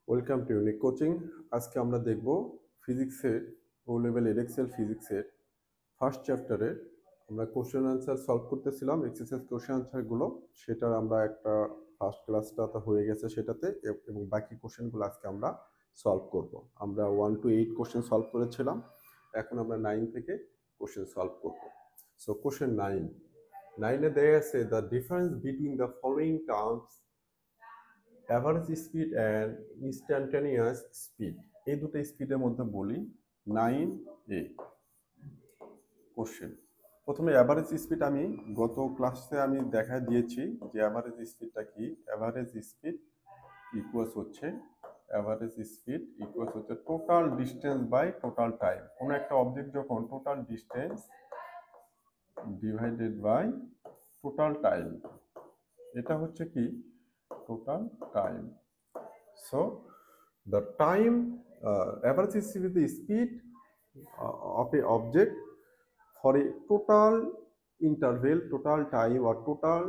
Welcome to unique coaching. আজকে আমরা দেখব ফিজিক্সের ও লেভেলের এক্সেল ফিজিক্সের ফার্স্ট চ্যাপ্টারে আমরা কোশ্চেন আনসার সলভ করতেছিলাম, এক্সারসাইজ কোশ্চেন আনসারগুলো। সেটার আমরা একটা ফার্স্ট ক্লাসটা তো হয়ে গেছে সেটাতে, এবং বাকি কোশ্চেনগুলো আজকে আমরা সলভ করব। আমরা 1 to 8 কোশ্চেন সলভ করেছিলাম, এখন আমরা 9 থেকে কোশ্চেন সলভ করব। সো কোশ্চেন 9 দেয়া আছে the difference between the following terms average speed and instantaneous speed. এই দুটো স্পিডের মধ্যে বলি 9A কোশ্চেন। প্রথমে অ্যাভারেজ স্পিড আমি গত ক্লাসে আমি দেখা দিয়েছি যে অ্যাভারেজ স্পিডটা কি। অ্যাভারেজ স্পিড ইকুয়ালস হচ্ছে total distance by total time. কোনো একটা অবজেক্ট যখন total distance divided by total time, এটা হচ্ছে কি total time. So the time average speed is the speed of a object for a total interval, total time or total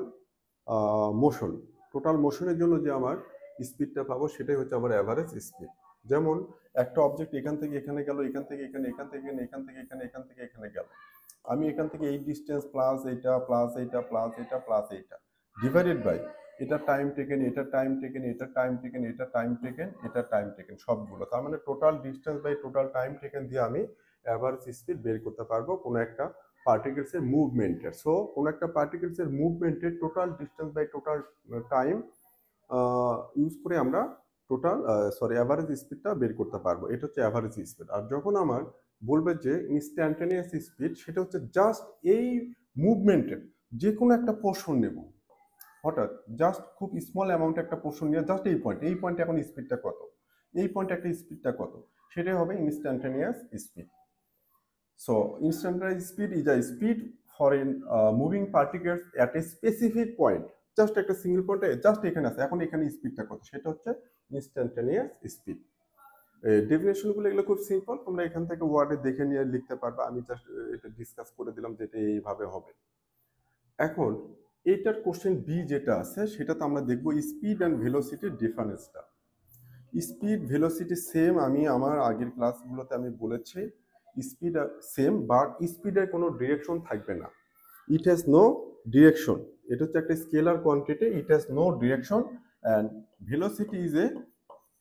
motion. Total মোশনের জন্য যে আমার স্পিডটা পাবো সেটাই হচ্ছে আমার অ্যাভারেজ স্পিড। যেমন একটা অবজেক্ট এখান থেকে এখানে গেল, এখান থেকে এখানে, এখান থেকে এখানে, এখান থেকে এখানে, এখান থেকে এখানে গেল। আমি এখান থেকে এই ডিস্টেন্স প্লাস এইটা প্লাস এইটা প্লাস এইটা প্লাস এইটা ডিভাইডেড বাই এটা টাইম টেকেন, এটা টাইম টেকেন, এটা টাইম টেকেন, এটা টাইম টেকেন, এটা টাইম টেকেন, সবগুলো। তার মানে total distance by total time taken দিয়ে আমি অ্যাভারেজ স্পিড বের করতে পারবো কোনো একটা পার্টিকেলসের মুভমেন্টের। সো কোনো একটা পার্টিকেলসের মুভমেন্টের total distance by total time use করে আমরা অ্যাভারেজ স্পিডটা বের করতে পারবো। এটা হচ্ছে অ্যাভারেজ স্পিড। আর যখন আমার বলবে যে ইনস্ট্যান্টানিয়াস স্পিড, সেটা হচ্ছে জাস্ট এই মুভমেন্টের যে কোনো একটা পোর্শন নেব, হঠাৎ জাস্ট খুব স্মল অ্যামাউন্ট একটা পোর্শন নিয়ে জাস্ট এই পয়েন্টে এখন স্পিডটা কত, এই পয়েন্টে একটা স্পিডটা কত, সেটাই হবে instantaneous speed. So instantaneous speed is a speed for in moving particles at a specific point. Just একটা সিঙ্গেল পয়েন্টে জাস্ট এখানে আছে, এখন এখানে স্পিডটা কত, সেটা হচ্ছে ইনস্ট্যান্টানিয়াস স্পিড। ডেফিনেশনগুলো এগুলো খুব সিম্পল, তোমরা এখান থেকে ওয়ার্ডে দেখে নিয়ে লিখতে পারবে। আমি জাস্ট এটা ডিসকাস করে দিলাম যে এটা এইভাবে হবে। এখন এইটার কোশ্চেন বি যেটা আছে সেটাতে আমরা দেখব স্পিড অ্যান্ড ভেলোসিটির ডিফারেন্সটা। স্পিড ভেলোসিটি সেম, আমি আমার আগের ক্লাসগুলোতে আমি বলেছি স্পিড সেম, বাট স্পিডের কোনো ডিরেকশন থাকবে না। It has no direction. এটা হচ্ছে একটা scalar quantity, it has no direction. And velocity is a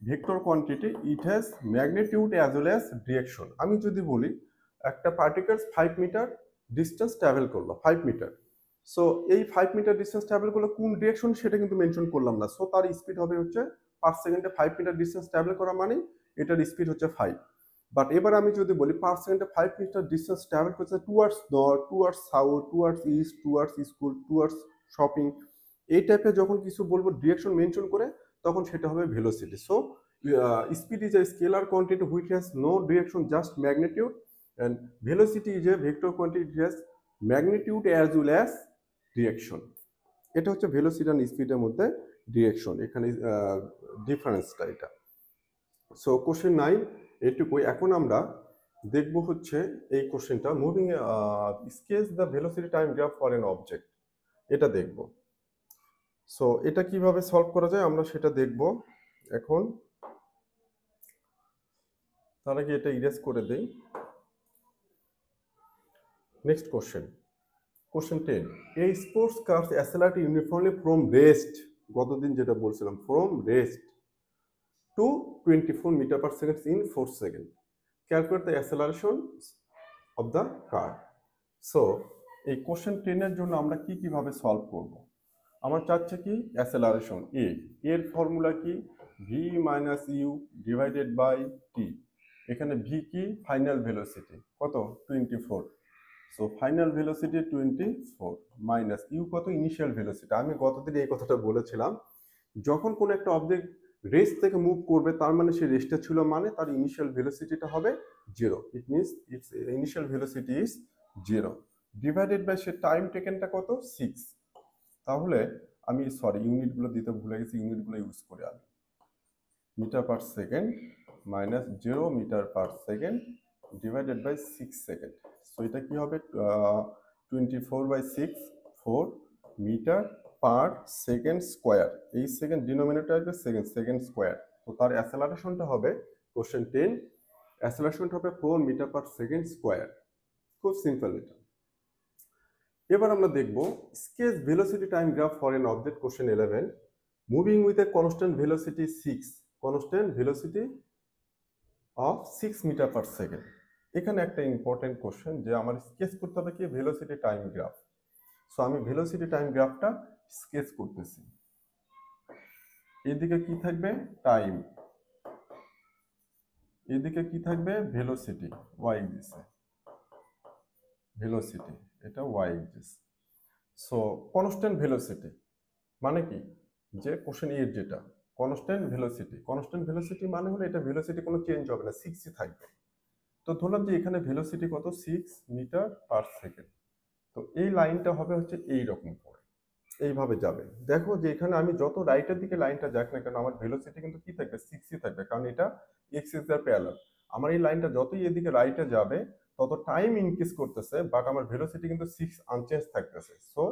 vector quantity, it has magnitude as well as direction. আমি যদি বলি একটা পার্টিকেলস 5 মিটার ডিস্টেন্স ট্রাভেল করলো, 5 মিটার। সো এই 5 মিটার ডিস্টেন্স ট্রাভেল করলো কোন ডিরেকশন সেটা কিন্তু মেনশন করলাম না। সো তার স্পিড হবে হচ্ছে পার সেকেন্ডে 5 মিটার ডিস্টেন্স ট্রাভেল করা মানে এটার স্পিড হচ্ছে 5। বাট এবার আমি যদি বলি পার সেকেন্ডে 5 মিটার ডিস্টেন্স ট্রাভেল করছে towards north, towards south, towards east, towards school, towards shopping, এই টাইপের যখন কিছু বলবো ডিরেকশন মেনশন করে, তখন সেটা হবে velocity. So speed is a scalar quantity which has no direction, just magnitude, and velocity is a vector quantity, it has magnitude as well as direction. এটা হচ্ছে ভেলোসিটি আর স্পিডের মধ্যে ডিরেকশন, এখানে ডিফারেন্সটা এটা। সো কোশ্চেন 9 এটুকুই। এখন আমরা দেখব হচ্ছে এই কোশ্চেনটা moving sketch the velocity time graph for an object, এটা দেখব। সো এটা কিভাবে সলভ করা যায় আমরা সেটা দেখব এখন। তার আগে এটা ইরেজ করে দেই। Next question, question 10, a sports car accelerate uniformly from rest, গতদিন যেটা বলছিলাম, from rest to 24 metre per second in 4 second. Calculate the acceleration of the car. So এই কোশ্চেন 10 এর জন্য আমরা কিভাবে সলভ করব। আমার চাচ্ছে কি অ্যাসেলারেশন এর ফর্মুলা কি, V minus you divided by T. এখানে ভি কি ফাইনাল ভেলোসিটি কত 24, so final velocity 24 minus U কত ইনিশিয়াল ভেলোসিটি। আমি গতদিন এই কথাটা বলেছিলাম, যখন কোনো একটা অবজেক্ট রেস্ট থেকে মুভ করবে তার মানে সে রেস্টে ছিল, মানে তার ইনিশিয়াল ভেলোসিটিটা হবে 0। It means it's initial velocity is 0 divided by say time টেকেনটা কত 6। তাহলে আমি ইউনিটগুলো দিতে ভুলে গেছি, ইউনিটগুলো ইউজ করে আমি metre per second minus 0 metre per second divided by 6 second. So এটা কি হবে 24/6 4 মিটার পার সেকেন্ড স্কোয়ার। এই সেকেন্ড ডিনোমিনেটর আসবে সেকেন্ড স্কোয়ার, তো তো তার অ্যাসেলারেশনটা হবে কোশ্চেন 10, অ্যাসেলারেশনটা হবে 4 মিটার পার সেকেন্ড স্কোয়ার। খুব সিম্পল এটা। এবার আমরা দেখব sketch velocity time graph for an object, question 11, moving with a constant velocity 6, constant velocity of 6 metre per second. এখানে একটা ইম্পর্টেন্ট কোশ্চেন যে আমার স্কেচ করতে হবে কি ভেলোসিটি টাইম গ্রাফ। সো আমি ভেলোসিটি টাইম গ্রাফটা স্কেচ করতেছি। এদিকে কি থাকবে টাইম, এদিকে কি থাকবে ভেলোসিটি, ওয়াই এক্সিসে ভেলোসিটি, এটা Y axis. So constant velocity মানে কি, যে কোশ্চেন এর যেটা কনস্ট্যান্ট ভেলোসিটি, কনস্ট্যান্ট ভেলোসিটি মানে হলো এটা ভেলোসিটি কোনো চেঞ্জ হবে না, 6ই থাকবে। তো ধরলাম যে এখানে ভেলোসিটি কত 6 মিটার পার সেকেন্ড। তো এই লাইনটা হবে হচ্ছে এই রকম করে এইভাবে যাবে। দেখো যে এখানে আমি যত রাইটের দিকে লাইনটা যাক না কেন আমার ভেলোসিটি কিন্তু কি থাকবে 6ই থাকবে, কারণ এটা এক্স ইজ দ্য প্যারালাল। আমার এই লাইনটা যতই এদিকে রাইটে যাবে তত টাইম ইনক্রিজ করতেছে, বাট আমার ভেলোসিটি কিন্তু 6 আনচেঞ্জ থাকতেছে। সো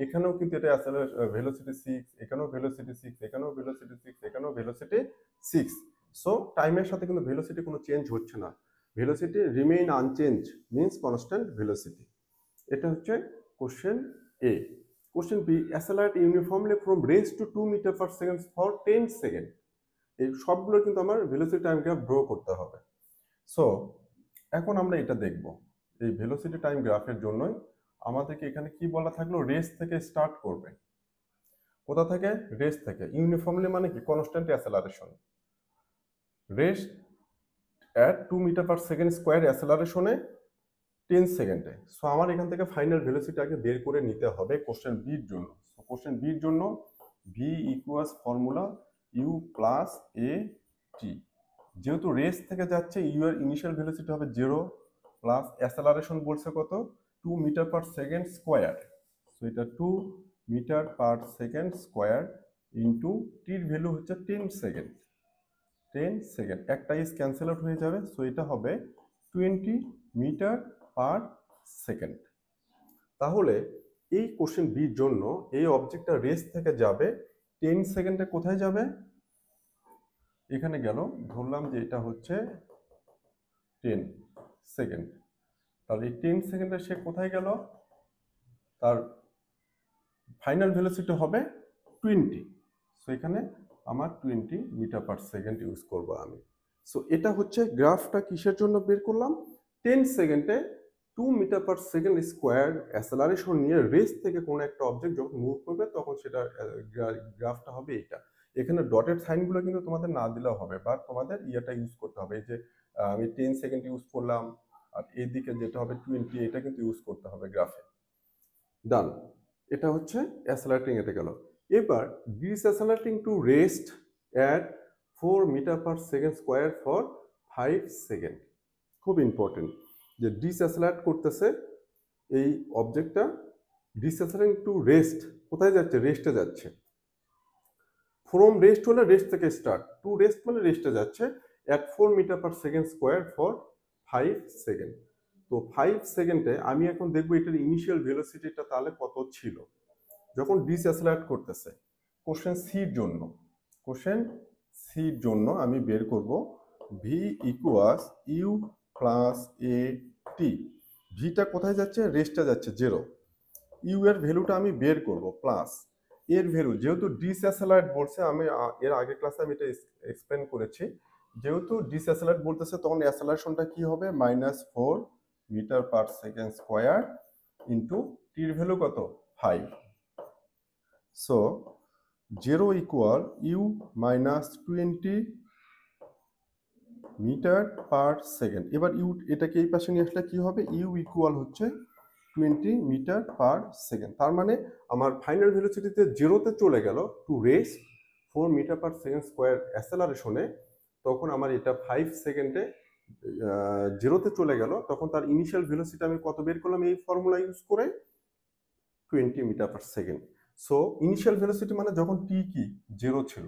এখানেও কিন্তু এটা আসলে ভেলোসিটি 6, এখানেও ভেলোসিটি 6, এখানেও ভেলোসিটি 6, এখানেও ভেলোসিটি 6। সো টাইমের সাথে কিন্তু ভেলোসিটি কোনো চেঞ্জ হচ্ছে না, velocity remain unchange, means constant velocity. এটা হচ্ছে question A. Question B, accelerate uniformly from range to 2 metre per second for 10 second. এই সবগুলো কিন্তু আমার ভেলোসিটি টাইম গ্রাফ ড্র করতে হবে। সো এখন আমরা এটা দেখব, এই ভেলোসিটি টাইম গ্রাফের জন্যই আমাদেরকে এখানে কি বলা থাকলো, রেস থেকে স্টার্ট করবে। কোথা থেকে? রেস থেকে। ইউনিফর্মলি মানে কি constant acceleration, rest at 2 metre per second square অ্যাসেলারেশনে 10 সেকেন্ডে। সো আমার এখান থেকে ফাইনাল ভেলোসিটি আগে বের করে নিতে হবে কোশ্চেন বির জন্য। সো কোশ্চেন বির জন্য V equals formula U plus এ টি। যেহেতু রেস থেকে যাচ্ছে ইউ এর ইনিশিয়াল ভেলোসিটি হবে 0 প্লাস অ্যাসেলারেশন বলছে কত 2 metre per second square. So এটা 2 metre per second square into টির ভ্যালু হচ্ছে 10 সেকেন্ড। 10 সেকেন্ড একটা ইজ ক্যান্সেল আউট হয়ে যাবে। সো এটা হবে 20 মিটার পার সেকেন্ড। তাহলে এই কোশ্চেন বির জন্য এই অবজেক্টটা রেস থেকে যাবে 10 সেকেন্ডে কোথায় যাবে, এখানে গেল, ধরলাম যে এটা হচ্ছে 10 সেকেন্ড। তাহলে এই 10 সেকেন্ডে সে কোথায় গেল, তার ফাইনাল ভেলোসিটি হবে 20। সো এখানে আমার 20 মিটার পার সেকেন্ড ইউজ করবো আমি। সো এটা হচ্ছে গ্রাফটা কিসের জন্য বের করলাম, 10 সেকেন্ডে 2 মিটার পার সেকেন্ড স্কোয়ার অ্যাসেলারেশন নিয়ে রেস থেকে কোনো একটা অবজেক্ট যখন মুভ করবে তখন সেটা গ্রাফটা হবে এটা। এখানে ডটেড সাইনগুলো কিন্তু তোমাদের না দিলেও হবে, বা তোমাদের ইয়েটা ইউজ করতে হবে, এই যে আমি 10 সেকেন্ড ইউজ করলাম আর এইদিকে যেটা হবে 20, এটা কিন্তু ইউজ করতে হবে গ্রাফে। ডান, এটা হচ্ছে অ্যাসেলারেটিং, এটা গেল। এবার disaccelerating to rest at 4 metre per second square for 5 second. খুব ইম্পর্টেন্ট যে ডিসঅ্যাসেলারেট করতেছে এই অবজেক্টটা, ডিসঅ্যাসেলারেটিং টু রেস্ট কোথায় যাচ্ছে, রেস্টে যাচ্ছে। ফ্রম রেস্ট হলে রেস্ট থেকে স্টার্ট, টু রেস্ট মানে রেস্টে যাচ্ছে, at 4 metre per second square for 5 second. তো 5 সেকেন্ডে আমি এখন দেখবো এটার ইনিশিয়াল ভেলোসিটিটা তাহলে কত ছিল যখন ডিসঅ্যাসেলারেট করতেছে। কোশ্চেন সির জন্য, কোশ্চেন সির জন্য আমি বের করব ভি ইকুয়ালস ইউ প্লাস এ টি। ভিটা কোথায় যাচ্ছে, রেস্টে যাচ্ছে 0, ইউ এর ভ্যালুটা আমি বের করব প্লাস এর ভ্যালু, যেহেতু ডিসঅ্যাসেলারেট বলছে, আমি এর আগের ক্লাসে আমি এটা এক্সপ্লেন করেছি, যেহেতু ডিসঅ্যাসেলারেট বলতেছে তখন অ্যাসেলারেশনটা কি হবে -4 metre per second square into টির ভ্যালু কত 5। So 0 equal u -20 metre per second. এবার ইউ এটাকে এই পাশে নিয়ে আসলে কি হবে, ইউ ইকুয়াল হচ্ছে 20 মিটার পার সেকেন্ড। তার মানে আমার ফাইনাল ভেলোসিটিতে 0-তে চলে গেল to rest 4 metre per second square অ্যাসেলারেশনে, তখন আমার এটা 5 সেকেন্ডে 0-তে চলে গেল, তখন তার ইনিশিয়াল ভেলোসিটি আমি কত বের করলাম এই ফর্মুলা ইউজ করে, 20 metre per second. So initial velocity মানে যখন টি কি 0 ছিল,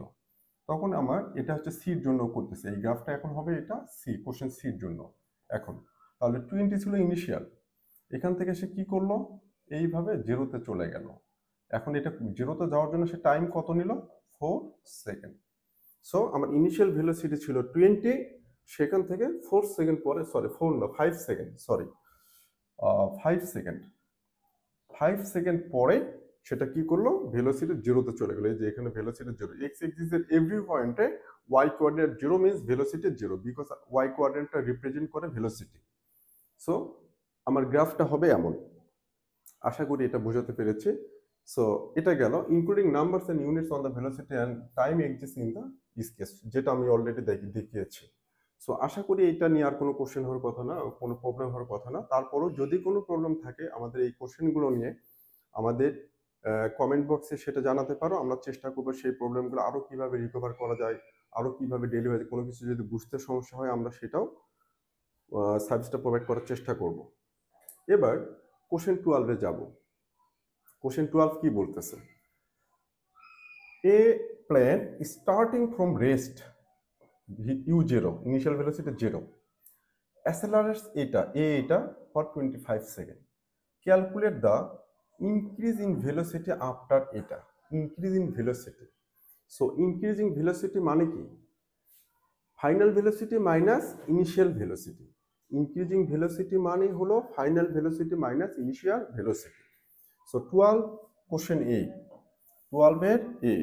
তখন আমার এটা হচ্ছে সির জন্য করতেছে, এই গ্রাফটা এখন হবে এটা সি, কোশ্চেন সির জন্য। এখন তাহলে 20 ছিল ইনিশিয়াল, এখান থেকে সে কি করলো, এইভাবে 0-তে চলে গেল। এখন এটা 0-তে যাওয়ার জন্য সে টাইম কত নিল, 4 সেকেন্ড। সো আমার ইনিশিয়াল ভেলোসিটি ছিল 20, সেখান থেকে 4 সেকেন্ড পরে, সরি 4 না 5 সেকেন্ড, সরি 5 সেকেন্ড, 5 সেকেন্ড পরে সেটা কি করলো, ভেলোসিটি জিরোতে চলে গেলো। এই যে এখানে ভেলোসিটি জিরো, এক্স এক্সিসের every point Y coordinate zero means velocity zero, because Y কোঅর্ডিনেটটা রিপ্রেজেন্ট করে ভেলোসিটি। সো আমার গ্রাফটা হবে এমন। আশা করি এটা বোঝাতে পেরেছি। সো এটা গেল including numbers and units on the velocity and time exist in the sketch, যেটা আমি অলরেডি দেখিয়েছি। সো আশা করি এটা নিয়ে আর কোনো কোশ্চেন হওয়ার কথা না, কোনো প্রবলেম হওয়ার কথা না। তারপরও যদি কোনো প্রবলেম থাকে আমাদের এই কোশ্চেনগুলো নিয়ে আমাদের কমেন্ট বক্সে সেটা জানাতে পারো। আমরা চেষ্টা করবো সেই প্রবলেমগুলো আরও কীভাবে রিকভার করা যায়, আরও কীভাবে ডেলিভারি, কোনো কিছু যদি বুঝতে সমস্যা হয় আমরা সেটাও সার্ভিসটা প্রোভাইড করার চেষ্টা করব। এবার কোশ্চেন 12-এ যাব। কোশ্চেন 12 কি বলতেছে, a plane starting from rest u0, initial velocity 0, accelerates এটা for 25 second, calculate the increase in velocity after এটা, increase in velocity. So increasing velocity মানে কি, final velocity minus initial velocity. Increasing velocity মানে হলো final velocity minus initial velocity. So 12 question A, 12-এর A.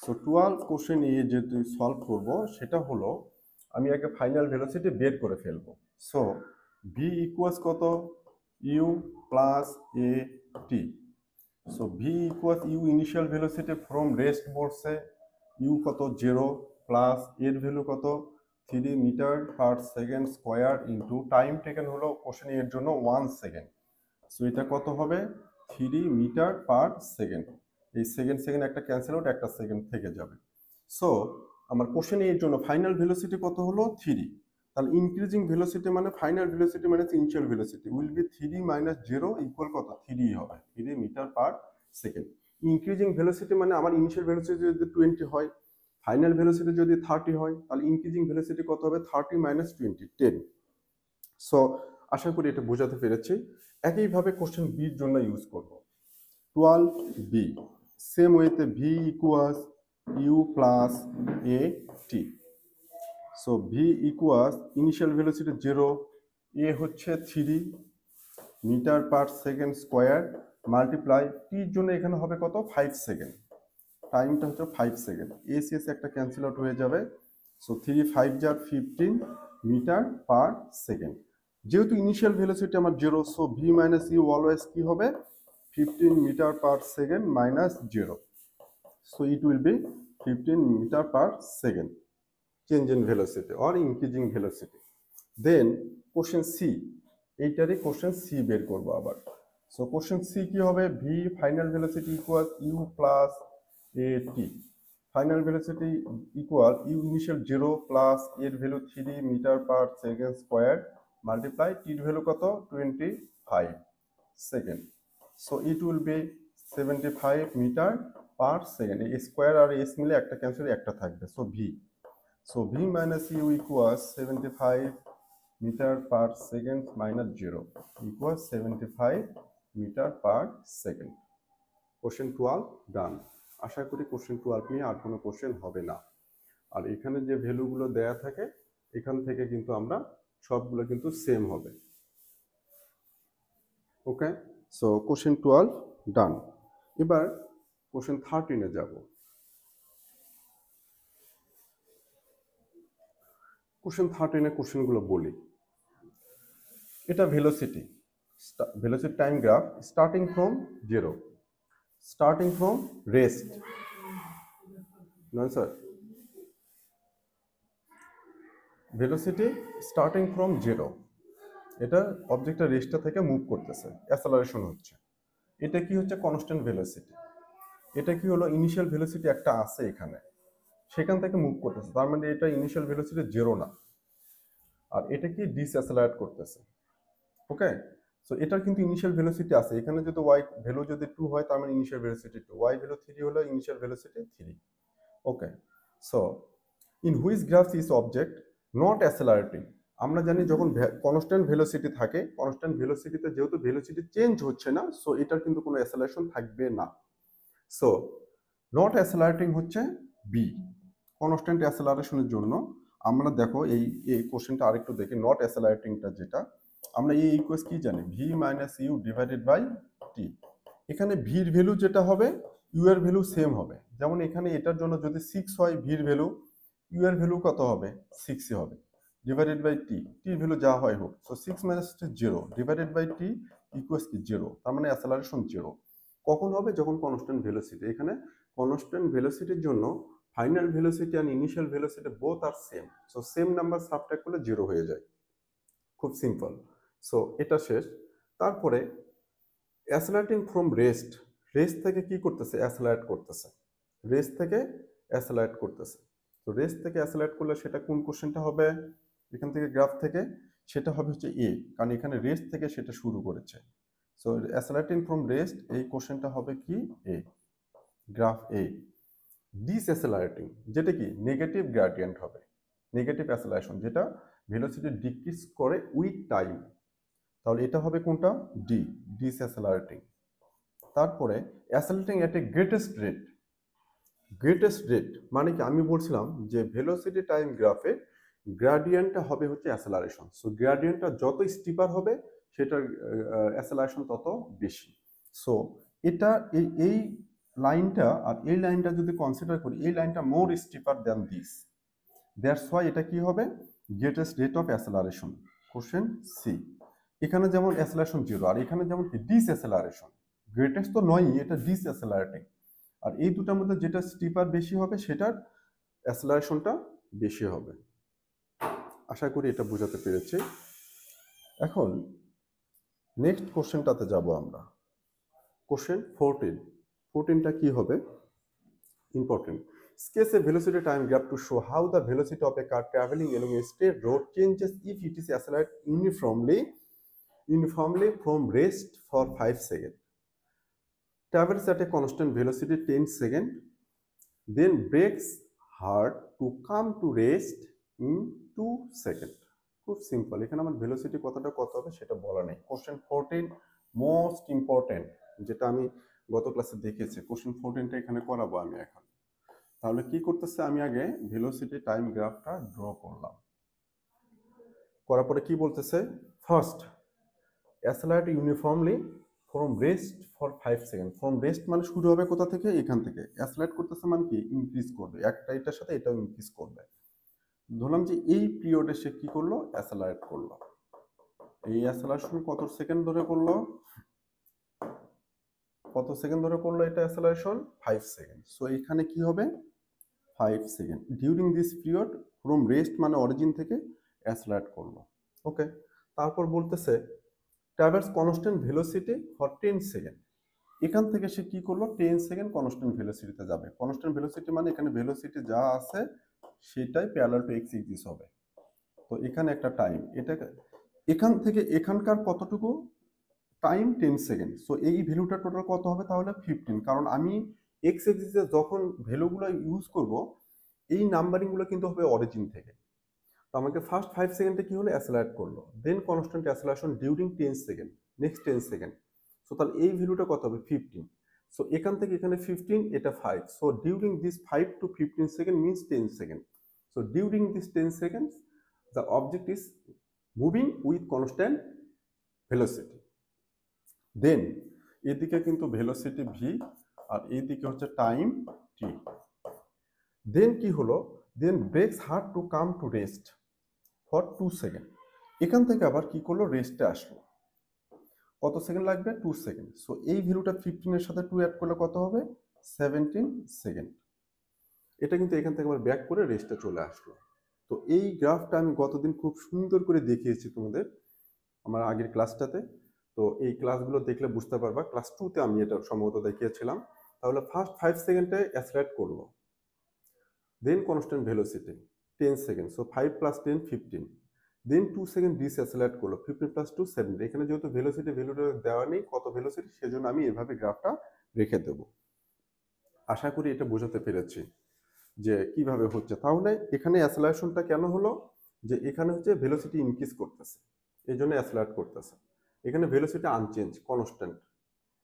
So 12 question A যেহেতু solve করব, সেটা হলো আমি আগে ফাইনাল ভেলোসিটি বের করে ফেলবো। সো ভি ইকুয়ালস কত, u plus A t. So v equals u initial velocity from rest বলছে, ইউ কত 0 প্লাস এর ভ্যালু কত 3 metre per second square into time taken হলো কোশ্চেন এর জন্য 1 সেকেন্ড। সো এটা কত হবে 3 মিটার পার সেকেন্ড। এই সেকেন্ড সেকেন্ড একটা ক্যান্সেল আউট, একটা সেকেন্ড থেকে যাবে। সো আমার কোশ্চেন এর জন্য ফাইনাল ভেলোসিটি কত হলো 3। তাহলে ইনক্রিজিং ভেলোসিটি মানে final velocity minus initial velocity will be 3 minus 0 equal কত 3 হবে, 3 metre per second. Increasing velocity মানে আমার ইনিশিয়াল ভেলোসিটি যদি 20 হয়, ফাইনাল ভেলোসিটি যদি 30 হয়, তাহলে ইনক্রিজিং ভেলোসিটি কত হবে 30 মাইনাস 20, 10। সো আশা করি এটা বোঝাতে পেরেছি। একইভাবে কোশ্চেন বির জন্য ইউজ করব 12b, সেম ওয়েতে v equals u plus A t. So v equals initial velocity 0, a হচ্ছে 3 metre per second square multiply টির জন্য এখানে হবে কত 5 সেকেন্ড, টাইমটা হচ্ছে 5 সেকেন্ড। এস এস একটা ক্যান্সেল আউট হয়ে যাবে। সো 3 5 যার 15 মিটার পার সেকেন্ড। যেহেতু ইনিশিয়াল ভেলোসিটি আমার 0, so V minus U always কি হবে 15 metre per second minus 0। So it will be 15 metre per second change in velocity or increasing velocity. Then question C, এইটারই question C বের করবো আবার। So question C কি হবে, V final velocity equal you plus A T. Final velocity equal U initial 0 plus এর value 3 metre per second square multiply টির value কত 25 second. So it will be 75 metre per second. এই square আর S মিলে একটা cancel, একটা থাকবে। So V, so V minus U equal 75 metre per second minus 0 equal 75 metre per second. Question 12 done. আশা করি কোশ্চেন 12 নিয়ে আর কোনো কোশ্চেন হবে না। আর এখানে যে ভ্যালুগুলো দেয়া থাকে এখান থেকে কিন্তু আমরা সবগুলো কিন্তু সেম হবে। ওকে, সো কোশ্চেন 12 ডান। এবার কোশ্চেন 13-এ যাব। কোশ্চেন 13-এ কোশ্চেনগুলো বলি। এটা velocity, velocity time graph starting from 0, starting from rest, নয় স্যার, ভেলোসিটি স্টার্টিং ফ্রম 0, এটা অবজেক্টটা রেস্টটা থেকে মুভ করতেছে, অ্যাসেলারেশন হচ্ছে। এটা কি হচ্ছে কনস্ট্যান্ট ভেলোসিটি। এটা কি হলো ইনিশিয়াল ভেলোসিটি একটা আছে এখানে, সেখান থেকে মুভ করতেছে, তার মানে এটা ইনিশিয়াল ভেলোসিটি 0 না, আর এটা কি ডিসঅ্যাসেলারেট করতেছে। ওকে, সো এটার কিন্তু ইনিশিয়াল ভেলোসিটি আছে এখানে, যদি ওয়াই ভ্যালু যদি 2 হয় তার মানে ইনিশিয়াল ভেলোসিটি 2, ওয়াই ভ্যালু 3 হলো initial velocity 3। Okay, so in which graph is object not accelerating. আমরা জানি যখন কনস্ট্যান্ট ভেলোসিটি থাকে, কনস্ট্যান্ট ভেলোসিটিতে যেহেতু ভেলোসিটি চেঞ্জ হচ্ছে না, সো এটার কিন্তু কোনো অ্যাসেলারেশন থাকবে না। সো নট অ্যাসেলারেটিং হচ্ছে বি। কনস্ট্যান্ট অ্যাসেলারেশনের জন্য আমরা দেখো এই কোশ্চেনটা আরেকটু দেখি, নট অ্যাসেলারেটিংটা যেটা আমরা এই ইকুয়াস কি জানি, V minus you divided by T. এখানে ভির ভ্যালু যেটা হবে ইউ এর ভ্যালু সেম হবে। যেমন এখানে এটার জন্য যদি 6 হয় ভির ভ্যালু, ইউ এর ভ্যালু কত হবে 6ই হবে, ডিভাইডেড বাই টি, টির ভ্যালু যা হয় হোক। So 6 minus 0 divided by T equals কি 0, তার মানে অ্যাসেলারেশন 0। কখন হবে, যখন কনস্ট্যান্ট ভেলোসিটি। এখানে কনস্ট্যান্ট ভেলোসিটির জন্য ফাইনাল ভেলোসিটি আর ইনিশিয়াল ভেলোসিটি বোথ আর same, so same number subtract করলে 0 হয়ে যায়, খুব সিম্পল। সো এটা শেষ। তারপরে অ্যাসেলারেটিং ফ্রম রেস্ট, রেস্ট থেকে কি করতেছে, অ্যাসেলারেট করতেছে, রেস্ট থেকে অ্যাসেলারেট করতেছে। তো রেস্ট থেকে অ্যাসেলারেট করলে সেটা কোন কোশ্চেনটা হবে, এখান থেকে গ্রাফ থেকে, সেটা হবে হচ্ছে এ, কারণ এখানে রেস্ট থেকে সেটা শুরু করেছে। সো অ্যাসেলারেটিং ফ্রম রেস্ট, এই কোশ্চেনটা হবে কি এ, গ্রাফ এ। ডিসঅ্যাসেলারেটিং যেটা কি নেগেটিভ গ্রেডিয়েন্ট হবে, নেগেটিভ অ্যাসেলারেশন যেটা ভেলোসিটি ডিক্রিজ করে উইথ টাইম, তাহলে এটা হবে কোনটা, ডি, ডিসঅ্যাসেলারেটিং। তারপরে অ্যাসেলারেটিং এট এ গ্রেটেস্ট রেট, গ্রেটেস্ট রেট মানে কি, আমি বলছিলাম যে ভেলোসিটি টাইম গ্রাফে গ্রেডিয়েন্টটা হবে হচ্ছে অ্যাসেলারেশন। সো গ্রেডিয়েন্টটা যত স্টিপার হবে সেটার অ্যাসেলারেশন তত বেশি। সো এটা এই লাইনটা আর এই লাইনটা যদি কনসিডার করি, এই লাইনটা more steeper than this, that's why এটা কি হবে, greatest rate of acceleration. Question C. এখানে যেমন অ্যাসেলারেশন 0 আর এখানে যেমন কি ডিসঅ্যাসেলারেশন, গ্রেটেস্ট তো নয়ই, এটা ডিসঅ্যাসেলারেটিং। আর এই দুটার মধ্যে যেটা স্টিপার বেশি হবে সেটার অ্যাসেলারেশনটা বেশি হবে। আশা করি এটা বোঝাতে পেরেছি। এখন নেক্সট কোশ্চেনটাতে যাব আমরা, কোশ্চেন 14। 14টা কি হবে, important. Sketch a velocity time graph to show how the velocity of a car traveling along a straight road changes if it is accelerated uniformly from rest for 5 seconds. Travels at a constant velocity 10 seconds, then brakes hard to come to rest in 2 seconds. খুব simple, এখানে আমার velocity কতটা কত হবে সেটা বলা নেই। Question 14 most important, যেটা আমি গত ক্লাসে দেখেছি। কোশ্চেন 14টা এখানে করাবো আমি এখন। তাহলে কি করতেছে, আমি আগে ভেলোসিটি টাইম গ্রাফটা ড্র করলাম, করার পরে কি বলতেছে, first accelerate uniformly from rest for 5 second. From rest মানে শুরু হবে কোথা থেকে, এখান থেকে। অ্যাসেলারেট করতেছে মানে কি, ইনক্রিজ করবে, একটা এটার সাথে এটাও ইনক্রিজ করবে। ধরলাম যে এই পিরিয়ডে সে কি করলো, অ্যাসেলারেট করলো। এই অ্যাসেলারেশন কত সেকেন্ড ধরে করলো, কত সেকেন্ড ধরে করলো এটা অ্যাসেলারেশন, 5 সেকেন্ড। সো এখানে কি হবে 5 second. During this period from rest মানে অরিজিন থেকে অ্যাসেলারেট করলো। ওকে, তারপর বলতেছে traverse constant velocity for 10 second. এখান থেকে সে কি করলো, 10 সেকেন্ড কনস্ট্যান্ট ভেলোসিটিতে যাবে। কনস্ট্যান্ট ভেলোসিটি মানে এখানে ভেলোসিটি যা আছে সেটাই প্যারালাল টু এক্স এক্সিস হবে। তো এখানে একটা টাইম, এটা এখান থেকে এখানকার কতটুকু টাইম, 10 সেকেন্ড। সো এই ভ্যালুটা টোটাল কত হবে তাহলে 15, কারণ আমি এক্স এক্সিসে যখন ভ্যালুগুলো ইউজ করব এই নাম্বারিংগুলো কিন্তু হবে অরিজিন থেকে। তো আমাকে ফার্স্ট 5 সেকেন্ডে কি হলো, অ্যাসেলারেট করলো, then constant acceleration during 10 second, next 10 second. So তাহলে এই ভ্যালুটা কত হবে 15। সো এখান থেকে এখানে 15, এটা 5। So during this 5 to 15 second means 10 second. So during this 10 seconds the object is moving with constant velocity. Then এদিকে কিন্তু ভেলোসিটি ভি আর এইদিকে হচ্ছে টাইম টি। দেন কি হলো, then brakes hard to come to rest for 2 second. এখান থেকে আবার কি করলো, রেস্টে আসলো, কত সেকেন্ড লাগবে 2 সেকেন্ড। সো এই ভ্যালুটা 15 এর সাথে 2 অ্যাড করলে কত হবে 17 সেকেন্ড। এটা কিন্তু এখান থেকে আবার ব্যাক করে রেস্টে চলে আসলো। তো এই গ্রাফটা আমি গতদিন খুব সুন্দর করে দেখিয়েছি তোমাদের আমার আগের ক্লাসটাতে। তো এই ক্লাসগুলো দেখলে বুঝতে পারবা, ক্লাস 2তে আমি এটা সম্ভবত দেখিয়েছিলাম। তাহলে ফার্স্ট 5 সেকেন্ডে অ্যাসেলারেট করলো, then constant velocity 10 second, so 5 + 10 15। দেন 2 সেকেন্ড ডিসঅ্যাসেলারেট করলো, 15 + 2 17। এখানে যেহেতু ভেলোসিটি ভ্যালুটা দেওয়া নেই কত ভেলোসিটি, সেজন্য আমি এভাবে গ্রাফটা রেখে দেব। আশা করি এটা বোঝাতে পেরেছি যে কিভাবে হচ্ছে। তাহলে এখানে অ্যাসেলারেশনটা কেন হলো, যে এখানে হচ্ছে ভেলোসিটি ইনক্রিজ করতেছে, এই জন্য অ্যাসেলারেট করতেছে। এখানে ভেলোসিটি আনচেঞ্জ কনস্ট্যান্ট,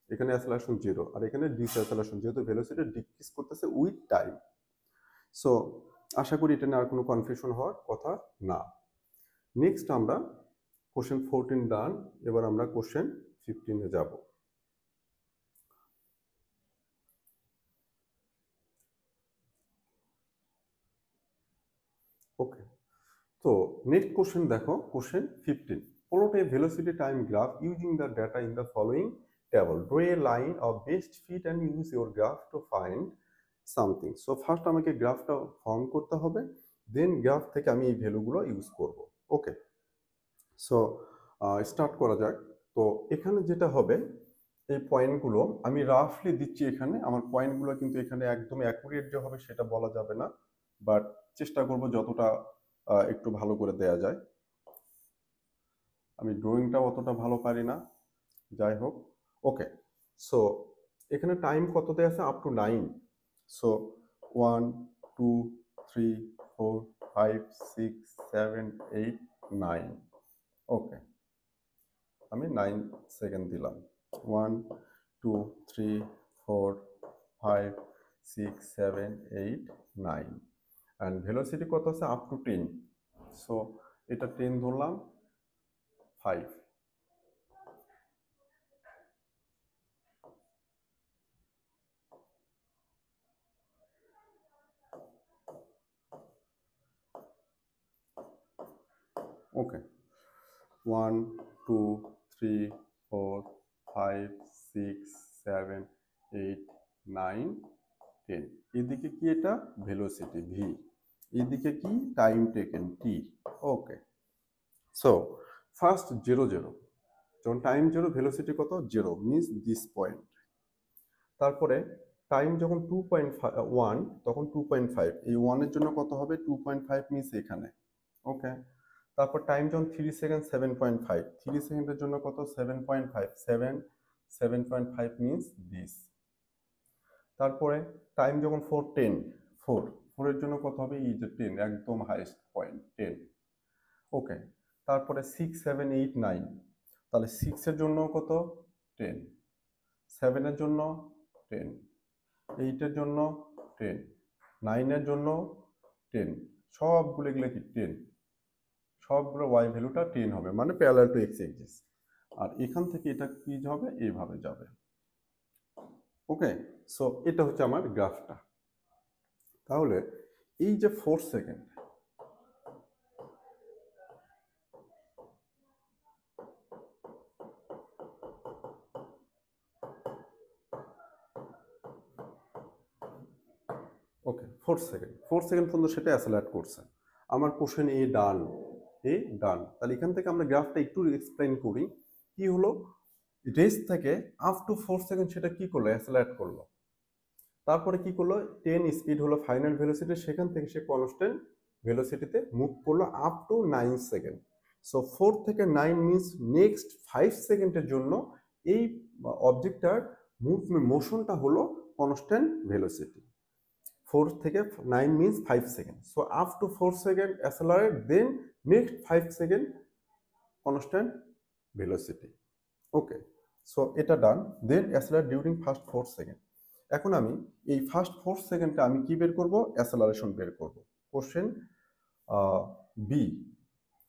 এখানে অ্যাসেলারেশন 0, আর এখানে ডিসঅ্যাসেলারেশন, যেহেতু ভেলোসিটি ডিক্রিজ করতেছে উইথ টাইম। সো আশা করি এটা নিয়ে আর কোনো কনফিউশন হওয়ার কথা না। নেক্সট আমরা কোশ্চেন 14 ডান, এবার আমরা কোশ্চেন 15-এ যাব। ওকে, তো নেক্সট কোশ্চেন দেখো, question 15, plot a velocity time graph using the data in the following table, draw a line of best fit and use your graph to find something. So first আমাকে গ্রাফটা form করতে হবে, দেন graph থেকে আমি এই ভ্যালুগুলো use করব। ওকে, so start করা যাক। তো এখানে যেটা হবে, এই পয়েন্টগুলো আমি রাফলি দিচ্ছি এখানে, আমার পয়েন্টগুলো কিন্তু এখানে একদম অ্যাকুরেট যে হবে সেটা বলা যাবে না, বাট চেষ্টা করব যতটা একটু ভালো করে দেয়া যায়। আমি ড্রয়িংটা অতটা ভালো পারি না, যাই হোক। ওকে, সো এখানে টাইম কত দেয়া আছে? Up to 9। সো 1 2 3 4 5 6 7 8 9। ওকে, আমি 9 সেকেন্ড দিলাম। 1 2 3 4 5 6 7 8 9, অ্যান্ড ভেলোসিটি কত আছে? Up to 10। সো এটা 10 ধরলাম, 5। ওকে, 1 2 3 4 5 6 7 8 9 10। এদিকে কি? এটা ভেলোসিটি ভি, এদিকে কি? Time taken tea. ওকে, সো ফার্স্ট 0 0, যখন টাইম 0 ভেলোসিটি কত? 0 মিনস দিস পয়েন্ট। তারপরে টাইম যখন 2.1 তখন 2.5, এই 1 এর জন্য কত হবে? 2.5 মিনস এখানে। ওকে, তারপর টাইম যখন 3 সেকেন্ড 7.5, 3 সেকেন্ডের জন্য কত? 7.5, 7.5 মিনস দিস। তারপরে টাইম যখন 4 10, 4 এর জন্য কত হবে? এই যে 10, একদম হাইয়েস্ট পয়েন্ট 10। ওকে, তারপরে 6 7 8 9, তাহলে 6 এর জন্য কত? 10, 7 এর জন্য 10, 8 এর জন্য 10, 9 এর জন্য 10, সবগুলো এগুলো কি 10, সবগুলো ওয়াই ভ্যালুটা 10 হবে, মানে প্যারালাল টু এক্স এক্সিস। আর এখান থেকে এটা কি হবে? এইভাবে যাবে। ওকে, সো এটা হচ্ছে আমার গ্রাফটা। তাহলে এই যে 4 সেকেন্ড, ওকে 4 সেকেন্ড পর্যন্ত সেটা অ্যাসেলারেট করছে। আমার কোশ্চেন এ ডান, এ ডান। তাহলে এখান থেকে আমরা গ্রাফটা একটু এক্সপ্লেইন করি। কি হলো? রেস্ট থেকে আপ টু 4 সেকেন্ড সেটা কি করলো? অ্যাসেলারেট করলো। তারপরে কি করলো? 10 স্পিড হলো ফাইনাল ভেলোসিটি, সেখান থেকে সে কনস্ট্যান্ট ভেলোসিটিতে মুভ করলো আপ টু 9 সেকেন্ড। সো 4 থেকে 9 মিনস নেক্সট 5 সেকেন্ডের জন্য এই অবজেক্টটার মুভমেন্ট মোশনটা হলো কনস্ট্যান্ট ভেলোসিটি। 4 থেকে 9 means 5 seconds. So up to 4 seconds accelerate, then next 5 seconds constant velocity. Okay, so এটা ডান। দেন accelerate during first 4 seconds. এখন আমি এই ফার্স্ট 4 সেকেন্ডটা আমি কি বের করব? অ্যাসেলারেশন বের করব। Question B,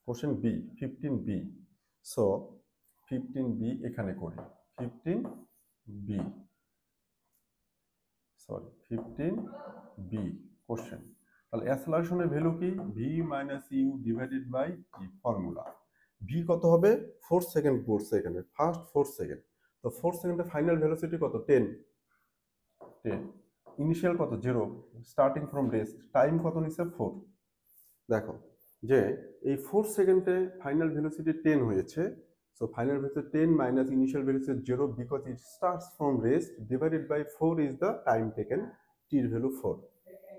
question B 15B। So 15B এখানে করি, 15B, সরি 15B কোশ্চেন। তাহলে অ্যাসেলারেশনের ভ্যালু কি? V minus you divided by t, formula. V কত হবে? 4 সেকেন্ড, 4 সেকেন্ডে ফার্স্ট 4 সেকেন্ড। তো 4 সেকেন্ডে ফাইনাল ভেলোসিটি কত? 10। ইনিশিয়াল কত? 0, স্টার্টিং ফ্রম রেস্ট। টাইম কত নিছে? 4। দেখো যে এই 4 সেকেন্ডে ফাইনাল ভেলোসিটি 10 হয়েছে। So final velocity 10 minus initial velocity 0 because it starts from rest, divided by 4 is the time taken, t এর value 4.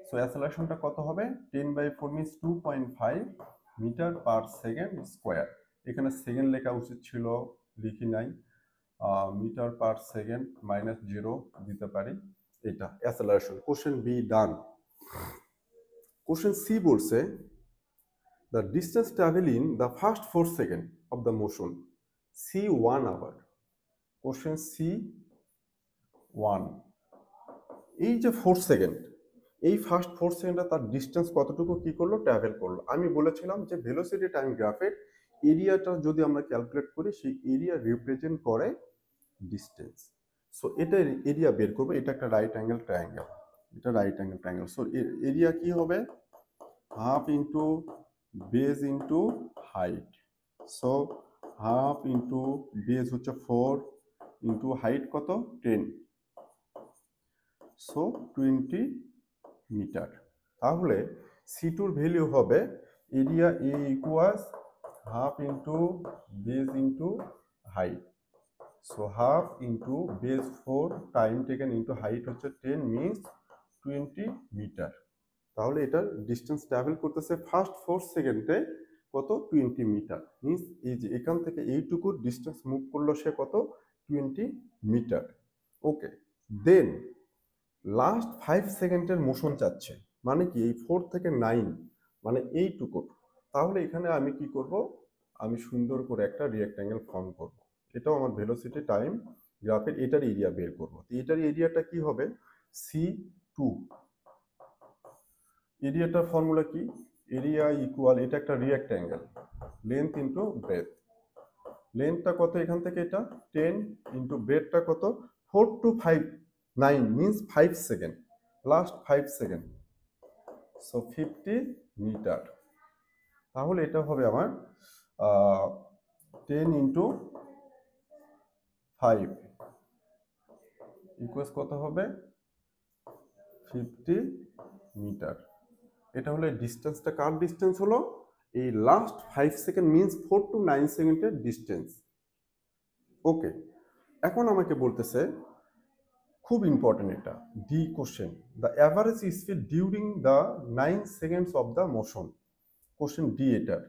So অ্যাসেলারেশনটা কত হবে? 10 by 4 means 2.5 metre per second square. এখানে সেকেন্ড লেখা উচিত ছিল, লিখি নাই। মিটার পার সেকেন্ড মাইনাস 0 দিতে পারি। এটা acceleration. Question B done. Question C বলছে the distance traveled in the first 4 seconds of the motion, C1 hour. Question C1, এই যে 4 সেকেন্ড, এই ফার্স্ট 4 সেকেন্ডে তার ডিস্টেন্স কতটুকু কি করলো, ট্রাভেল করলো। আমি বলেছিলাম যে ভেলোসিটি টাইম গ্রাফের এরিয়াটা যদি আমরা ক্যালকুলেট করি, সেই এরিয়া রিপ্রেজেন্ট করে ডিস্টেন্স। সো এটা এরিয়া বের করবো, এটা একটা রাইট অ্যাঙ্গেল ট্রায়াঙ্গেল, এটা right angle triangle. So area কি হবে, half into base into height. So half into base হচ্ছে 4 ইন্টু হাইট কত 10, সো 20 মিটার। তাহলে C2 ভ্যালু হবে area A equals half into base into height. So half into base 4 time taken into height হচ্ছে 10 means 20 metre. তাহলে এটার distance travel করতেছে first 4 সেকেন্ডে কত 20 মিটার। মিনস এই যে এখান থেকে এইটুকু ডিস্টেন্স মুভ করলো সে কত 20 মিটার। ওকে, দেন লাস্ট 5 সেকেন্ডের মোশন চাচ্ছে, মানে কি এই 4 থেকে 9 মানে এইটুকু। তাহলে এখানে আমি কি করব, আমি সুন্দর করে একটা রিঅ্যাক্ট্যাঙ্গেল ফর্ম করব। এটাও আমার ভেলোসিটি টাইম গ্রাফের এটার এরিয়া বের করব। তো এটার এরিয়াটা কি হবে, C2। এরিয়াটার ফর্মুলা কি, এরিয়া ইকুয়াল, এটা একটা রিঅ্যাক্ট্যাঙ্গেল, লেন্থ ইন্টু ব্রেথ। লেন্থটা কত এখান থেকে, এটা 10 ইন্টু ব্রেথটা কত 4 to 5 9 means 5 second, last 5 second, so 50 metre. তাহলে এটা হবে আমার 10 ইন্টু 5 ইকুয়ালস কত হবে 50 মিটার। এটা হলো ডিস্টেন্সটা, কার ডিস্টেন্স হলো এই লাস্ট 5 সেকেন্ড মিনস 4 to 9 সেকেন্ডের ডিস্টেন্স। ওকে, এখন আমাকে বলতেছে খুব ইম্পর্টেন্ট এটা, D question, the average speed during the 9 seconds of the motion. Question D, এটার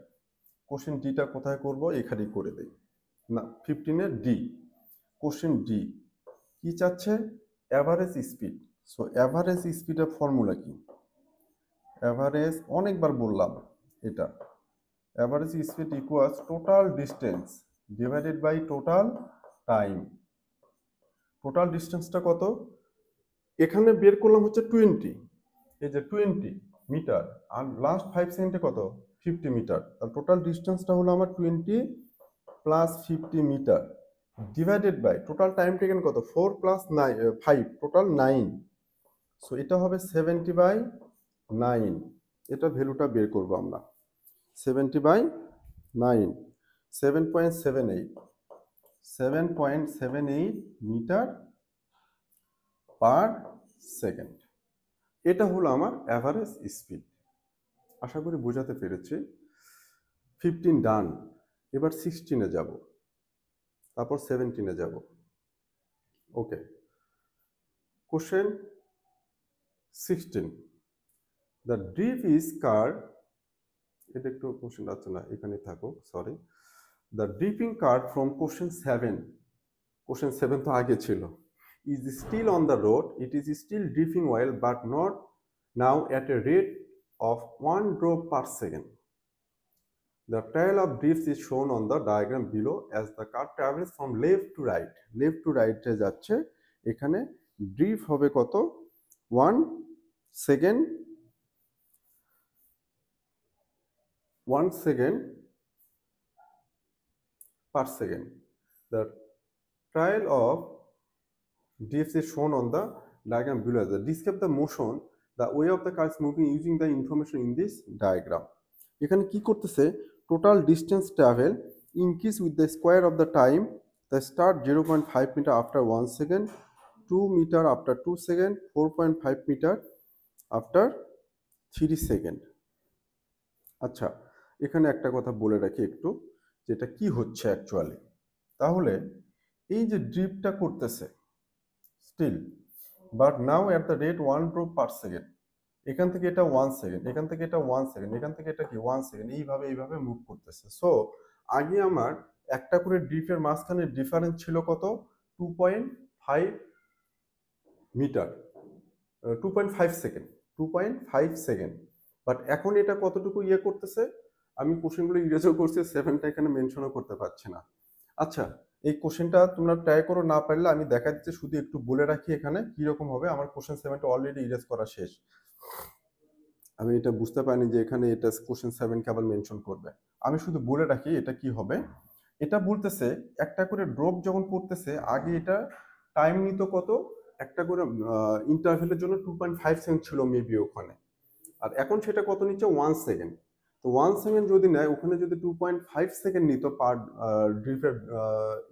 কোশ্চেন ডিটা কোথায় করব, এখানেই করে দেই না, 15-এর ডি। কোশ্চেন ডি কি চাচ্ছে, অ্যাভারেজ স্পিড। সো অ্যাভারেজ স্পিডের ফর্মুলা কি, অ্যাভারেজ অনেকবার বললাম এটা, average speed equals total distance divided by total time. Total ডিস্টেন্সটা কত, এখানে বের করলাম হচ্ছে 20, এই যে 20 মিটার, আর লাস্ট 5 সেকেন্ডে কত 50 মিটার। তার টোটাল ডিস্টেন্সটা হলো আমার 20 plus 50 metre divided by total time taken কত 4 প্লাস 5 টোটাল 9। সো এটা হবে 70/9। এটা ভ্যালুটা বের করব আমরা, 70/9, 7.78 মিটার পার সেকেন্ড। এটা হলো আমার অ্যাভারেজ স্পিড। আশা করি বোঝাতে পেরেছি। 15 ডান, এবার 16-এ যাব, তারপর 17-এ যাব। Okay, question 16, the drip is card, এটা একটু কোশ্চেন আছে না, এখানে থাকুক, sorry. The dripping card from question 7, question 7 তো আগে ছিল, is still on the road, it is still drifting well but not now at a rate of 1 drop per second. The trail of drifts is shown on the diagram below as the car travels from left to right. Left to right এ যাচ্ছে, এখানে drift হবে কত 1 second, 1 second per second. The trail of drifts is shown on the diagram below. Describe the motion, the way of the car is moving using the information in this diagram. এখানে কি করতেছে, total distance travel increase with the square of the time, the start 0.5 metre after 1 second, 2 metre after 2 second, 4.5 metre after 3 second. আচ্ছা, এখানে একটা কথা বলে রাখি একটু, যেটা কি হচ্ছে অ্যাকচুয়ালি। তাহলে এই যে ড্রিপটা করতেছে still, but now at the rate 1 drop per second, এখান থেকে এটা 1 সেকেন্ড, এখান থেকে এটা 1 সেকেন্ড, এখান থেকে এটা কি 1 সেকেন্ড, এইভাবে মুভ করতেছে। সো আগে আমার একটা করে ড্রিপের মাঝখানে ডিফারেন্স ছিল কত 2.5 মিটার, 2.5 সেকেন্ড, 2.5 সেকেন্ড। বাট এখন এটা কতটুকু ইয়ে করতেছে, আমি কোশ্চেনগুলো ইরেজও করছি, 7টা এখানে মেনশনও করতে পারছি না। আচ্ছা, এই কোশ্চেনটা তোমরা ট্রাই করো, না পারলে আমি দেখা দিচ্ছি, শুধু একটু বলে রাখি এখানে কিরকম হবে। আমার কোশ্চেন 7টা অলরেডি ইরেজ করা শেষ। আমি এটা বুঝতে পারিনি যে এখানে এটা কোশ্চেন 7 কে আবার মেনশন করবে। আমি শুধু বলে রাখি এটা কি হবে। এটা বলতেছে একটা করে ড্রপ যখন পড়তেছে আগে এটা টাইম নিত কত, একটা করে ইন্টারভেলের জন্য 2.5 সেকেন্ড ছিল মেবি ওখানে, আর এখন সেটা কত নিচ্ছে 1 সেকেন্ড। তো 1 সেকেন্ড যদি নেয় ওখানে যদি 2.5 সেকেন্ড নিত পার ড্রিপের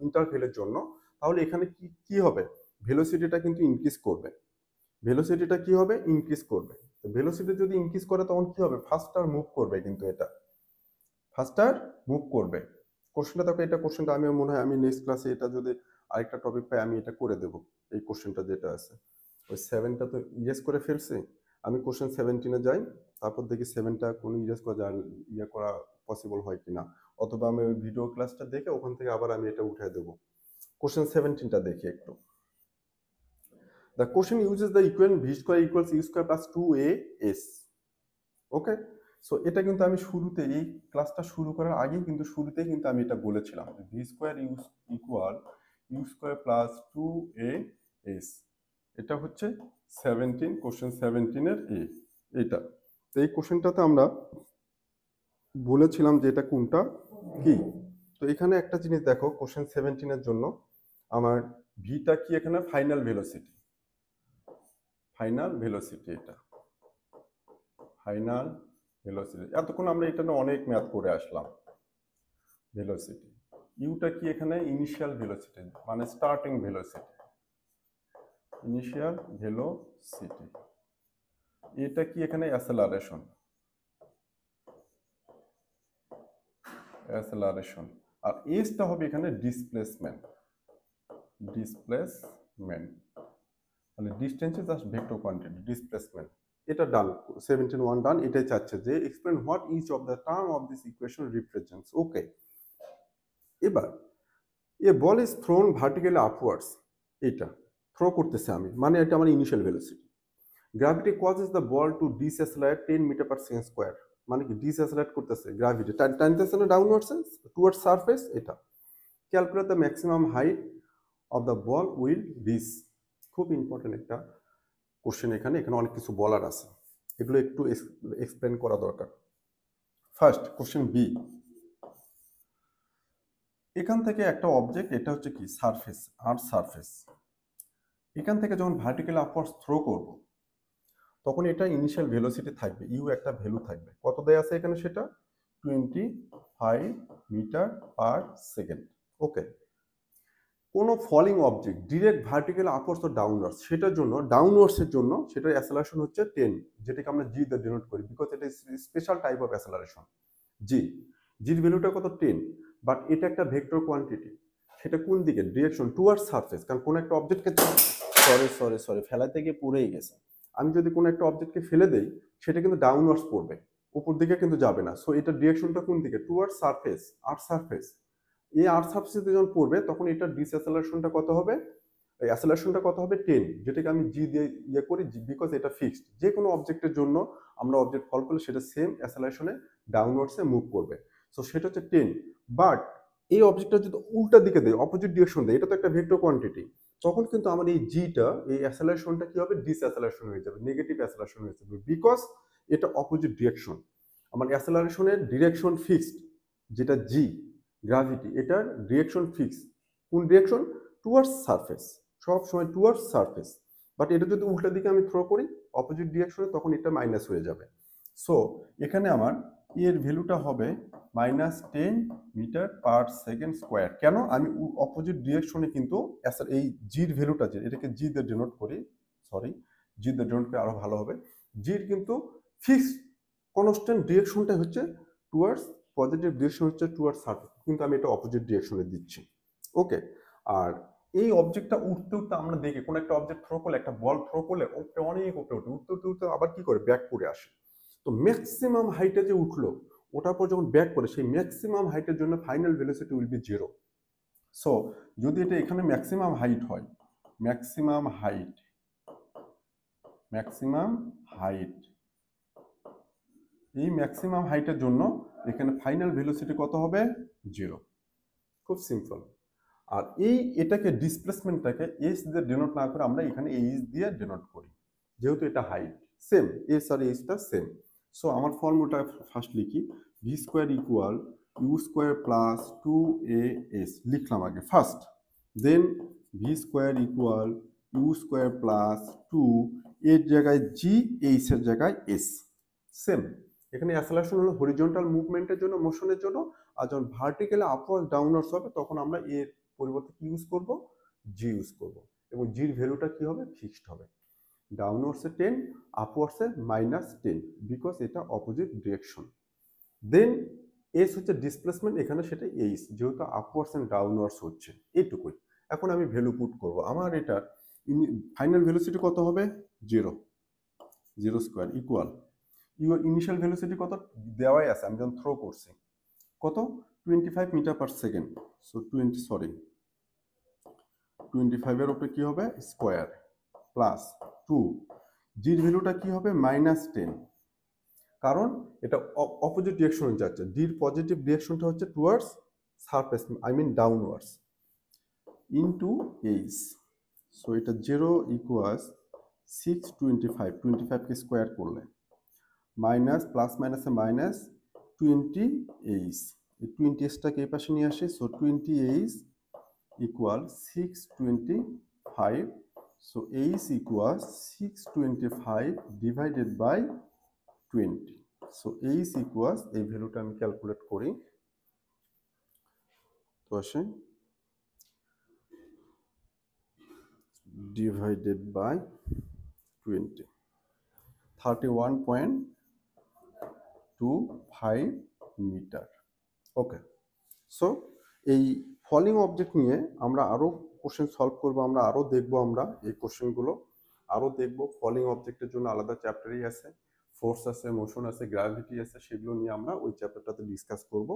ইন্টারভেলের জন্য, তাহলে এখানে কি কি হবে, ভেলোসিটিটা কিন্তু ইনক্রিজ করবে। ভেলোসিটিটা কি হবে, ইনক্রিজ করবে। তো ভেলোসিটি যদি ইনক্রিজ করে তখন কি হবে, ফাস্টার মুভ করবে, কিন্তু এটা ফাস্টার মুভ করবে। কোশ্চেনটা দেখো, এটা কোশ্চেনটা আমি মনে হয় আমি নেক্সট ক্লাসে এটা যদি আরেকটা টপিক পাই আমি এটা করে দেব। এই কোশ্চেনটা যেটা আছে ওই 7টা তো ইয়েস করে ফেলছি, আমি কোশ্চেন 17-এ যাই, তারপর দেখি 7টা কোনো ইয়েস করা যায়, ইয়ে করা পসিবল হয় কিনা, অথবা আমি ওই ভিডিও ক্লাসটা দেখে ওখান থেকে আবার আমি এটা উঠাই দেবো। কোশ্চেন 17টা দেখি একটু। The question uses the equation v square equals u square plus 2as. Okay, so এটা কিন্তু আমি শুরুতে এই ক্লাসটা শুরু করার আগেই কিন্তু শুরুতেই কিন্তু আমি এটা বলেছিলাম v square equal u square plus 2as। এটা হচ্ছে 17, কোশ্চেন 17-এর এটা। তো এই কোশ্চেনটাতে আমরা বলেছিলাম যে এটা কোনটা কি। তো এখানে একটা জিনিস দেখো, কোশ্চেন 17-এর জন্য আমার ভিটা কি, এখানে ফাইনাল ভেলোসিটি, ফাইনাল ভেলোসিটি, এটা ফাইনাল ভেলোসিটি। এতক্ষণ আমরা এটা অনেক ম্যাথ করে আসলাম। ভেলোসিটি ইউটা কি, এখানে ইনিশিয়াল ভেলোসিটি মানে স্টার্টিং ভেলোসিটি, ইনিশিয়াল ভেলোসিটি। এটা কি, এখানে অ্যাসেলারেশন, অ্যাসেলারেশন। আর এসটা হবে এখানে ডিসপ্লেসমেন্ট, ডিসপ্লেসমেন্ট মানে ডিস্টেন্সে জাস্ট ভেক্টর কোয়ান্টিটি, ডিসপ্লেসমেন্ট। এটা ডান, 17-1 ডান। এটাই চাচ্ছে যে explain what each of the term of this equation represents. Okay, এবার a ball is thrown vertically upwards, এটা থ্রো করতেছে আমি, মানে এটা আমার initial velocity. Gravity causes the ball to disaccelerate 10 metre per second square, মানে কি ডিসঅ্যাসেলারেট করতেছে, গ্র্যাভিটি টানতেছে না ডাউনওয়ার্ডস টুয়ার্ডস সারফেস। এটা calculate the maximum height of the ball will reach. খুব ইম্পর্টেন্ট একটা কোশ্চেন, এখানে এখানে অনেক কিছু বলার আছে, এগুলো একটু এক্সপ্লেন করা দরকার। ফার্স্ট কোশ্চেন বি, এখান থেকে একটা অবজেক্ট, এটা হচ্ছে কি সারফেস, আর্থ সারফেস। এখান থেকে যখন ভার্টিক্যাল আপওয়ার্ডস থ্রো করব তখন এটা ইনিশিয়াল ভেলোসিটি থাকবে, ইউ একটা ভ্যালু থাকবে, কত দেয়া আছে এখানে, সেটা 25 মিটার পার সেকেন্ড। ওকে, কোনো falling object direct vertical upwards ও ডাউনওয়ার্ডস, সেটার জন্য ডাউনওয়ার্ডসের জন্য সেটার অ্যাসেলারেশন হচ্ছে 10, যেটাকে আমরা জি দিয়ে ডিনোট করি, বিকজ এটা স্পেশাল টাইপ অফ অ্যাসেলারেশন। জির ভ্যালুটা কত 10, বাট এটা একটা ভেক্টর কোয়ান্টিটি, সেটা কোন দিকে, ডিরেকশন টুয়ার্ডস সারফেস। কারণ কোনো একটা অবজেক্টকে, সরি ফেলাতে গিয়ে পড়েই গেছে, আমি যদি কোনো একটা অবজেক্টকে ফেলে দেই সেটা কিন্তু ডাউনওয়ার্ডস পড়বে, উপর দিকে কিন্তু যাবে না। সো এটা ডিরেকশনটা কোন দিকে, টুয়ার্ডস সারফেস, আর্থ সারফেস। এই আর্থ সারফেসে যখন পড়বে তখন এটার ডিসঅ্যাসেলারেশনটা কত হবে, এই অ্যাসেলারেশনটা কত হবে 10, যেটাকে আমি জি দিয়ে ইয়ে করি, বিকজ এটা ফিক্সড। যে কোনো অবজেক্টের জন্য আমরা অবজেক্ট ফল করলে সেটা সেম অ্যাসেলারেশনে ডাউনওয়ার্ডসে মুভ করবে। সো সেটা হচ্ছে 10। বাট এই অবজেক্টটা যদি উল্টা দিকে দেয়, অপোজিট ডিরেকশন দেয়, এটা তো একটা ভেক্টর কোয়ান্টিটি, তখন কিন্তু আমার এই জিটা, এই অ্যাসেলারেশনটা কি হবে, ডিসঅ্যাসেলারেশন হয়ে যাবে, নেগেটিভ অ্যাসেলারেশন হয়ে যাবে, বিকজ এটা অপোজিট ডিরেকশন। আমার অ্যাসেলারেশনের ডিরেকশন ফিক্সড, যেটা জি গ্র্যাভিটি, এটার ডিরেকশন ফিক্স, কোন ডিরেকশন, টুয়ার্ডস সারফেস, সব সময় টুয়ার্ডস সারফেস। বাট এটা যদি উল্টা দিকে আমি থ্রো করি অপোজিট ডিরেকশনে, তখন এটা মাইনাস হয়ে যাবে। সো এখানে আমার এর ভ্যালুটা হবে -10 মিটার পার সেকেন্ড স্কোয়ার। কেন, আমি অপোজিট ডিরেকশনে কিন্তু এই জির ভ্যালুটা, যে এটাকে জি দিয়ে ডিনোট করি, জি দিয়ে ডিনোট করে আরো ভালো হবে, জির কিন্তু ফিক্সড কনস্ট্যান্ট ডিরেকশনটা হচ্ছে টুয়ার্ডস, পজিটিভ ডিরেকশন হচ্ছে টুয়ার্ডস সারফেস, কিন্তু আমি এটা অপোজিট ডিরেকশনে দিচ্ছি। ওকে, আর এই অবজেক্টটা উঠতে উঠতে আমরা দেখি কোনো একটা অবজেক্ট থ্রো করলে, একটা বল থ্রো করলে উপরে অনেক উপরে উঠে, উঠতে উঠতে উঠতে আবার কি করে, ব্যাক করে আসে। তো ম্যাক্সিমাম হাইটে যে উঠলো, ওটার পর যখন ব্যাক করে, সেই ম্যাক্সিমাম হাইটের জন্য final velocity will B 0। So যদি এটা এখানে ম্যাক্সিমাম হাইট হয়, ম্যাক্সিমাম হাইট, এই ম্যাক্সিমাম হাইটের জন্য এখানে ফাইনাল ভেলোসিটি কত হবে, 0। খুব সিম্পল। আর এটাকে ডিসপ্লেসমেন্টটাকে এস দিয়ে ডিনোট না করে আমরা এখানে এইচ দিয়ে ডিনোট করি, যেহেতু এটা হাইট, সেম, এস আর এইচটা সেম। সো আমার ফর্মুলাটা ফার্স্ট লিখি, v square equal u square plus 2as লিখলাম আগে first, then v square equal u square plus 2 এর জায়গায় জি, এইচ এর জায়গায় এস। সেম, এখানে অ্যাসেলারেশন হলো হরিজন্টাল মুভমেন্টের জন্য, মোশনের জন্য, আর যখন ভার্টিক্যালি আপওয়ার্ডস ডাউনওয়ার্ডস হবে তখন আমরা এর পরিবর্তে কি ইউজ করব, জি ইউজ করব, এবং জির ভ্যালুটা কি হবে, ফিক্সড হবে। ডাউনওয়ার্ডসে 10, আপওয়ার্ডসে -10, বিকজ এটা অপোজিট ডিরেকশন। দেন এস হচ্ছে ডিসপ্লেসমেন্ট, এখানে সেটা এইচ, যেহেতু আপওয়ার্ডস এন্ড ডাউনওয়ার্ডস হচ্ছে, এইটুকুই। এখন আমি ভ্যালু পুট করব, আমার এটার ফাইনাল ভেলোসিটি কত হবে, 0, 0 square equal your initial velocity কত দেওয়াই আছে, আমি যখন থ্রো করছি কত 25 মিটার পার সেকেন্ড। সো 25 এর উপরে কি হবে, স্কোয়ার প্লাস 2, জির ভ্যালুটা কি হবে, -10, কারণ এটা অপোজিট ডিরেকশনে যাচ্ছে, ডির পজিটিভ ডিরেকশনটা হচ্ছে towards surface, I mean downwards, into h. So এটা 0 ইকুয়ালস 625, 25কে স্কোয়ার করলে মাইনাস প্লাস মাইনাসে -20h, এই 20hটাকে এই পাশে নিয়ে আসি, so 20h equal 625, so h equals 625 divided by 20, so h equals, এই ভ্যালুটা আমি ক্যালকুলেট করি, তো আসে divided by 20, 31.25 metre. Okay, so এই ফলিং অবজেক্ট নিয়ে আমরা আরও কোশ্চেন সলভ করবো, আমরা আরও দেখবো, আমরা এই কোশ্চেনগুলো আরও দেখবো। ফলিং অবজেক্টের জন্য আলাদা চ্যাপ্টারই আছে, ফোর্স আছে, মোশন আছে, গ্র্যাভিটি আছে, সেগুলো নিয়ে আমরা ওই চ্যাপ্টারটাতে ডিসকাস করব।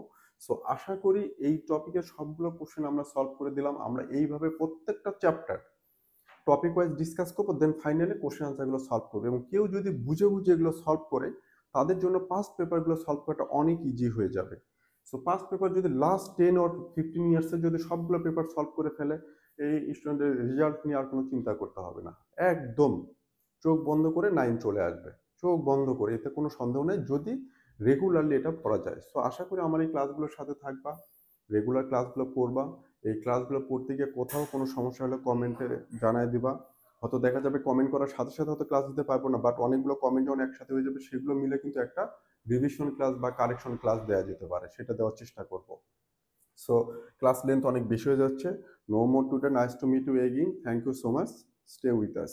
সো আশা করি এই টপিকের সবগুলো কোশ্চেন আমরা সলভ করে দিলাম। আমরা এইভাবে প্রত্যেকটা চ্যাপ্টার টপিক ওয়াইজ ডিসকাস করবো, দেন ফাইনালি কোশ্চেন আনসারগুলো সলভ করবো, এবং কেউ যদি বুঝে বুঝে এগুলো সলভ করে তাদের জন্য পাস্ট পেপারগুলো সলভ করাটা অনেক ইজি হয়ে যাবে। সো পাস্ট পেপার যদি লাস্ট 10 or 15 ইয়ার্সে যদি সবগুলো পেপার সলভ করে ফেলে, এই স্টুডেন্টের রেজাল্ট নিয়ে আর কোনো চিন্তা করতে হবে না, একদম চোখ বন্ধ করে 9 চলে আসবে, চোখ বন্ধ করে, এতে কোনো সন্দেহ নেই, যদি রেগুলারলি এটা পড়া যায়। সো আশা করি আমার এই ক্লাসগুলোর সাথে থাকবা, রেগুলার ক্লাসগুলো পড়বা। এই ক্লাসগুলো পড়তে গিয়ে কোথাও কোনো সমস্যা হলে কমেন্টে জানায় দিবা। হয়তো দেখা যাবে কমেন্ট করার সাথে সাথে হয়তো ক্লাস দিতে পারবো না, বাট অনেকগুলো কমেন্ট যখন একসাথে হয়ে যাবে সেগুলো মিলে কিন্তু একটা রিভিশন ক্লাস বা কারেকশন ক্লাস দেওয়া যেতে পারে, সেটা দেওয়ার চেষ্টা করব। সো ক্লাস লেন্থ অনেক বেশি হয়ে যাচ্ছে। No more today, nice to meet you again, thank you so much, stay with us.